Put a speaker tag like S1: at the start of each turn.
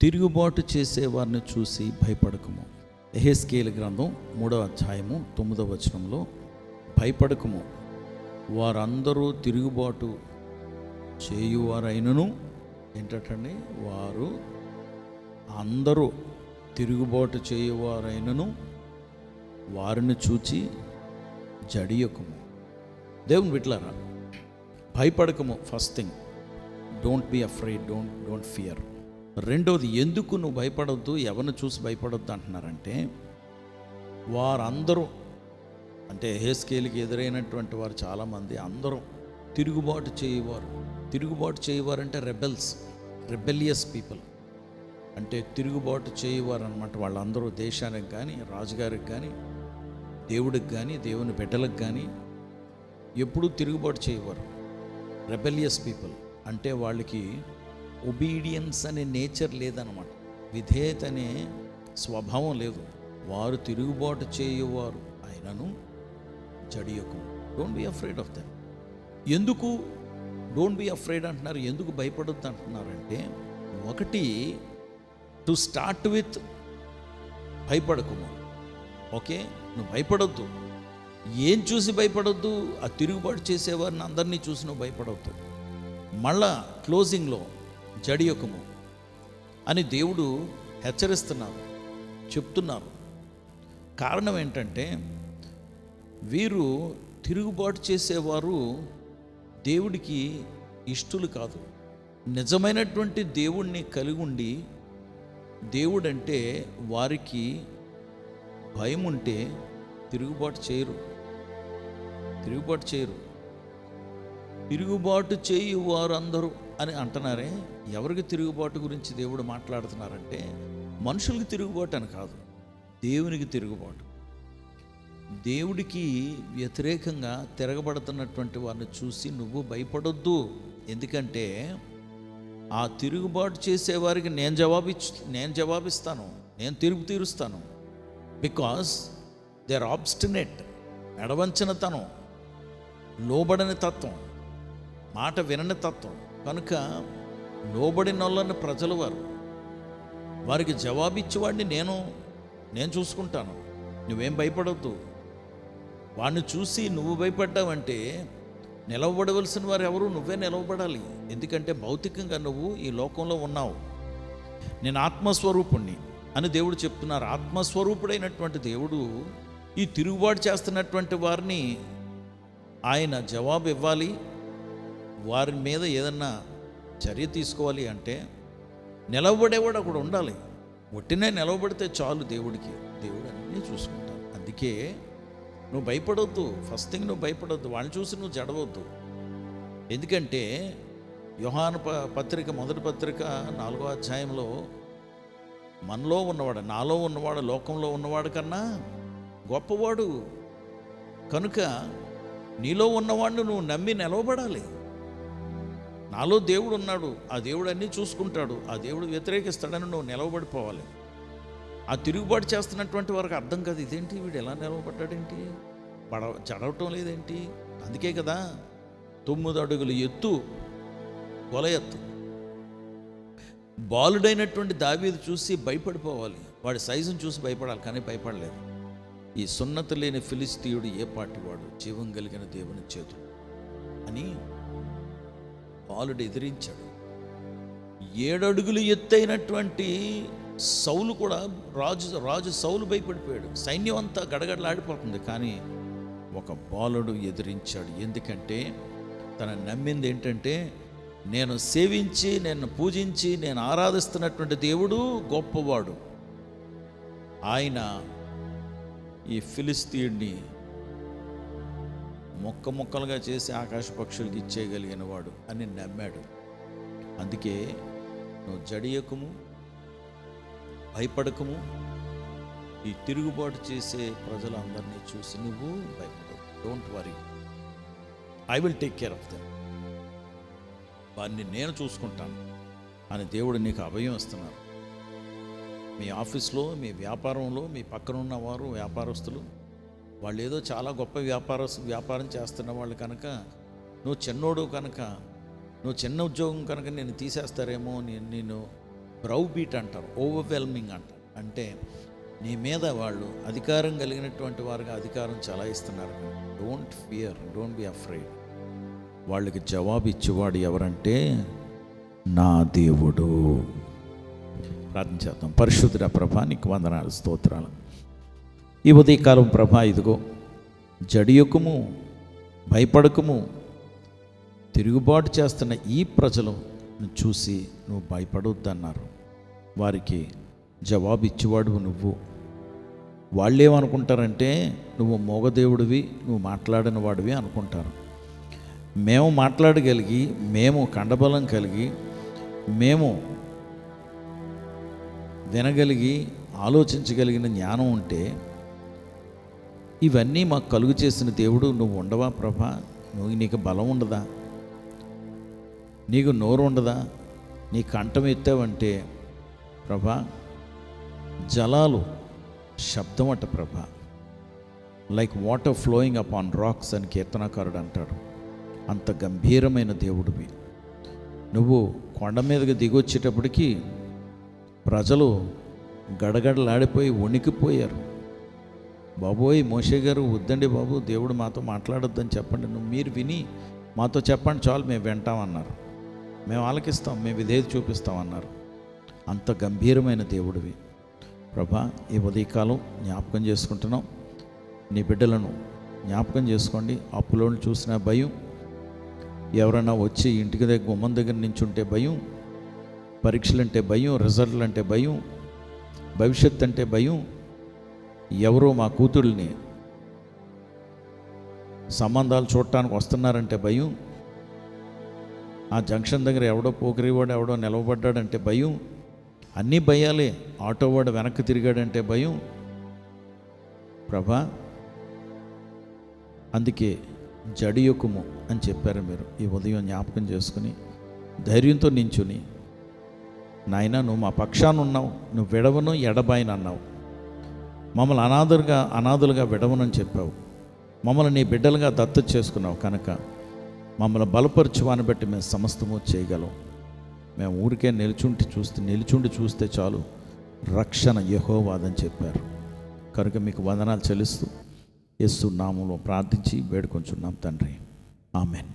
S1: తిరుగుబాటు చేసేవారిని చూసి భయపడకము. యెహెజ్కేలు గ్రంథం 3వ అధ్యాయము 9వ వచనంలో, భయపడకము, వారందరూ తిరుగుబాటు చేయువారైనను, ఏంటంటే వారు అందరూ తిరుగుబాటు చేయువారైనను వారిని చూచి జడియకము. దేవుని బిడ్డలారా, భయపడకము. First thing, don't be afraid, don't fear. రెండోది, ఎందుకు నువ్వు భయపడొద్దు, ఎవరిని చూసి భయపడొద్దు అంటున్నారంటే, వారందరూ అంటే యెహెజ్కేలుకి ఎదురైనటువంటి వారు చాలామంది అందరూ తిరుగుబాటు చేయవారు. తిరుగుబాటు చేయవారంటే రెబెలియస్ పీపుల్, అంటే తిరుగుబాటు చేయవారు అన్నమాట. వాళ్ళందరూ దేశానికి కానీ, రాజుగారికి కానీ, దేవుడికి కానీ, దేవుని బిడ్డలకు కానీ ఎప్పుడూ తిరుగుబాటు చేయవారు. రెబెలియస్ పీపుల్ అంటే వాళ్ళకి ఒబీడియన్స్ అనే నేచర్ లేదన్నమాట, విధేయత అనే స్వభావం లేదు. వారు తిరుగుబాటు చేయువారు అయినను జడియకు. Don't be afraid of them. ఎందుకు డోంట్ బీ అఫ్రైడ్ అంటున్నారు, ఎందుకు భయపడొద్దు అంటున్నారంటే, ఒకటి, టు స్టార్ట్ విత్ భయపడకము. ఓకే, నువ్వు భయపడొద్దు. ఏం చూసి భయపడొద్దు? ఆ తిరుగుబాటు చేసేవారిని అందరినీ చూసి నువ్వు భయపడవద్దు. మళ్ళా క్లోజింగ్లో జడియకము అని దేవుడు హెచ్చరిస్తున్నారు, చెప్తున్నారు. కారణం ఏంటంటే, వీరు తిరుగుబాటు చేసేవారు దేవుడికి ఇష్టలు కాదు. నిజమైనటువంటి దేవుణ్ణి కలిగి ఉండి, దేవుడంటే వారికి భయం ఉంటే తిరుగుబాటు చేయరు. తిరుగుబాటు చేయు వారందరూ అని అంటున్నారే, ఎవరికి తిరుగుబాటు గురించి దేవుడు మాట్లాడుతున్నారంటే, మనుషులకి తిరుగుబాటు అని కాదు, దేవునికి తిరుగుబాటు. దేవుడికి వ్యతిరేకంగా తిరగబడుతున్నటువంటి వారిని చూసి నువ్వు భయపడొద్దు. ఎందుకంటే ఆ తిరుగుబాటు చేసేవారికి నేను జవాబిస్తాను, నేను తీరుస్తాను. బికాస్ దే ఆర్ ఆబ్స్టినేట్, ఎడవంచనతనం, లోబడని తత్వం, మాట వినని తత్వం. కనుక లోబడిన వాళ్ళని ప్రజలు వారికి జవాబిచ్చేవాడిని నేను చూసుకుంటాను. నువ్వేం భయపడవద్దు. వాడిని చూసి నువ్వు భయపడ్డావంటే నిలవబడవలసిన వారు ఎవరు? నువ్వే నిలవబడాలి. ఎందుకంటే భౌతికంగా నువ్వు ఈ లోకంలో ఉన్నావు. నేను ఆత్మస్వరూపుణ్ణి అని దేవుడు చెప్తున్నారు. ఆత్మస్వరూపుడైనటువంటి దేవుడు ఈ తిరుగుబాటు చేస్తున్నటువంటి వారిని ఆయన జవాబు ఇవ్వాలి, వారి మీద ఏదన్నా చర్య తీసుకోవాలి అంటే నిలవబడేవాడు అక్కడ ఉండాలి. ఒట్టినే నిలవబడితే చాలు దేవుడికి, దేవుడు అన్నీ చూసుకుంటాడు. అందుకే నువ్వు భయపడొద్దు. ఫస్ట్ థింగ్, నువ్వు భయపడొద్దు. వాళ్ళని చూసి నువ్వు జడవద్దు. ఎందుకంటే యోహాను పత్రిక, మొదటి పత్రిక 4వ అధ్యాయంలో, మనలో ఉన్నవాడు, నాలో ఉన్నవాడు లోకంలో ఉన్నవాడు కన్నా గొప్పవాడు. కనుక నీలో ఉన్నవాడిని నువ్వు నమ్మి నిలవబడాలి. నాలో దేవుడు ఉన్నాడు, ఆ దేవుడు అన్నీ చూసుకుంటాడు, ఆ దేవుడు వ్యతిరేకిస్తాడని నువ్వు నిలవబడిపోవాలి. ఆ తిరుగుబాటు చేస్తున్నటువంటి వారికి అర్థం కాదు, ఇదేంటి వీడు ఎలా నిలవబడ్డాడేంటి, చదవటం లేదేంటి. అందుకే కదా 9 అడుగుల ఎత్తు గొలయత్తు. బాలుడైనటువంటి దావీదు చూసి భయపడిపోవాలి, వాడి సైజును చూసి భయపడాలి, కానీ భయపడలేదు. ఈ సున్నత లేని ఫిలిస్తీయుడు ఏ పాటివాడు, జీవం కలిగిన దేవుని చేతుడు అని బాలుడు ఎదిరించాడు. 7 అడుగులు ఎత్తైనటువంటి సౌలు కూడా, రాజు సౌలు భయపడిపోయాడు. సైన్యం అంతా గడగడలాడిపోతుంది, కానీ ఒక బాలుడు ఎదిరించాడు. ఎందుకంటే తన నమ్మింది ఏంటంటే, నేను సేవించి, నేను పూజించి, నేను ఆరాధిస్తున్నటువంటి దేవుడు గొప్పవాడు. ఆయన ఈ ఫిలిస్తీయుడిని ముక్కలుగా చేసి ఆకాశ పక్షులకి ఇచ్చేయగలిగిన వాడు అని నమ్మాడు. అందుకే నువ్వు జడియకము, భయపడకము. ఈ తిరుగుబాటు చేసే ప్రజలందరినీ చూసి నువ్వు భయపడవు. Don't worry, I will take care of them. వారిని నేను చూసుకుంటాను అని దేవుడు నీకు అభయం ఇస్తున్నారు. మీ ఆఫీస్లో, మీ వ్యాపారంలో, మీ పక్కన ఉన్నవారు వ్యాపారస్తులు, వాళ్ళు ఏదో చాలా గొప్ప వ్యాపారం చేస్తున్న వాళ్ళు కనుక, నువ్వు చిన్నోడు కనుక, నువ్వు చిన్న ఉద్యోగం కనుక నేను తీసేస్తారేమో, నేను బ్రౌబీట్ అంటారు, ఓవర్వెల్మింగ్ అంటారు. అంటే నీ మీద వాళ్ళు అధికారం కలిగినటువంటి వారుగా అధికారం చలాయిస్తున్నారు. Don't fear, don't be afraid. వాళ్ళకి జవాబు ఇచ్చేవాడు ఎవరంటే నా దేవుడు. ప్రార్థన చేద్దాం. పరిశుద్ధుడా ప్రభా, నీకు వందనాలు, స్తోత్రాలు. ఈ ఉదయకాలం ప్రభా, ఇదిగో జడియకుము, భయపడకము, తిరుగుబాటు చేస్తున్న ఈ ప్రజలు చూసి నువ్వు భయపడొద్దన్నారు. వారికి జవాబు ఇచ్చేవాడు నువ్వు. వాళ్ళేమనుకుంటారంటే నువ్వు మోగదేవుడివి, నువ్వు మాట్లాడిన వాడివి అనుకుంటారు. మేము మాట్లాడగలిగి, మేము కండబలం కలిగి, మేము వినగలిగి, ఆలోచించగలిగిన జ్ఞానం ఉంటే ఇవన్నీ మాకు కలుగు చేసిన దేవుడు నువ్వు ఉండవా ప్రభా? నీకు బలం ఉండదా? నీకు నోరు ఉండదా? నీ కంఠం ఎత్తావంటే ప్రభా జలాలు శబ్దం అట ప్రభా, like water flowing upon rocks అని కీర్తనకారుడు అంటాడు. అంత గంభీరమైన దేవుడివి నువ్వు. కొండ మీదకి దిగొచ్చేటప్పటికి ప్రజలు గడగడలాడిపోయి వణికిపోయారు. బాబోయ్, మోషే గారు వద్దండి బాబు, దేవుడు మాతో మాట్లాడొద్దని చెప్పండి, మీరు విని మాతో చెప్పండి చాలు, మేము వింటామన్నారు. మేము ఆలకిస్తాం, మేము విధేయత చూపిస్తామన్నారు. అంత గంభీరమైన దేవుడివి ప్రభా. ఈ ఉదయకాలం జ్ఞాపకం చేసుకుంటున్నాం. నీ బిడ్డలను జ్ఞాపకం చేసుకోండి. అప్పులోని చూసిన భయం, ఎవరైనా వచ్చి ఇంటికి దగ్గర గుమ్మం దగ్గర నుంచి ఉంటే భయం, పరీక్షలు అంటే భయం, రిజల్ట్లు అంటే భయం, భవిష్యత్తు అంటే భయం. ఎవరో మా కూతుళ్ళని సంబంధాలు చూడటానికి వస్తున్నారంటే భయం. ఆ జంక్షన్ దగ్గర ఎవడో పోకరివాడు ఎవడో నిలవబడ్డాడంటే భయం. అన్నీ భయాలే. ఆటో వాడు వెనక్కి తిరిగాడంటే భయం ప్రభా. అందుకే జడియకుము అని చెప్పారు మీరు. ఈ ఉదయం జ్ఞాపకం చేసుకుని ధైర్యంతో నించుని, నాయనా నువ్వు మా పక్షాన ఉన్నావు, నువ్వు విడవను ఎడబాయిని అన్నావు. మమ్మల్ని అనాథులుగా విడవనని చెప్పావు. మమ్మల్ని నీ బిడ్డలుగా దత్తత చేసుకున్నావు కనుక మమ్మల్ని బలపరచువాని బట్టి మేము సమస్తము చేయగలం. మేము ఊరికే నిలుచుండి చూస్తే చాలు, రక్షణ యెహోవాదని చెప్పారు. కనుక మీకు వందనాలు చెల్లిస్తూ యేసు నామములో ప్రార్థించి వేడుకొంచున్నాం తండ్రి. ఆమెన్.